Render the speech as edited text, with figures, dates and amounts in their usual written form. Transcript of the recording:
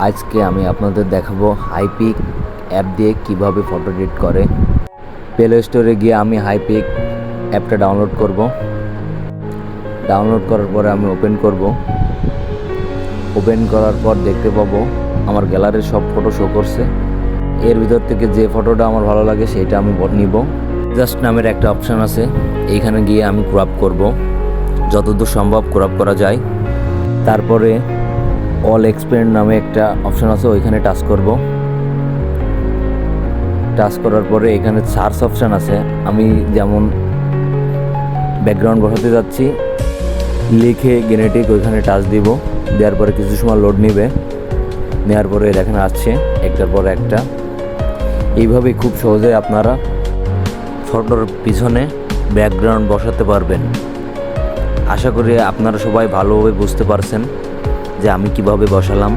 আজকে আমি আপনাদের দেখাবো হাইপিক অ্যাপ দিয়ে কিভাবে ফটো এডিট করে। প্লে স্টোরে গিয়ে আমি হাইপিক অ্যাপটা ডাউনলোড করব। ডাউনলোড করার পরে আমি ওপেন করব। ওপেন করার পর দেখতে পাবো আমার গ্যালারির সব ফটো শো করছে। এর ভিতর থেকে যে ফটোটা আমার ভালো লাগে সেটা আমি নিব। জাস্ট নামের একটা অপশান আছে, এইখানে গিয়ে আমি ক্রপ করব, যতদূর সম্ভব ক্রপ করা যায়। তারপরে অল এক্সপেন্ড নামে একটা অপশান আছে, ওইখানে টাচ করব। টাচ করার পরে এখানে সার্চ অপশান আছে, আমি যেমন ব্যাকগ্রাউন্ড বসাতে যাচ্ছি লিখে জেনেটিক ওইখানে টাচ দিব। দেওয়ার পরে কিছু সময় লোড নেবে, নেওয়ার পরে এখানে আসছে একটার পর একটা। এইভাবেই খুব সহজে আপনারা ফটোর পিছনে ব্যাকগ্রাউন্ড বসাতে পারবেন। আশা করি আপনারা সবাই ভালোভাবে বুঝতে পারছেন যে আমি কিভাবে বসালাম।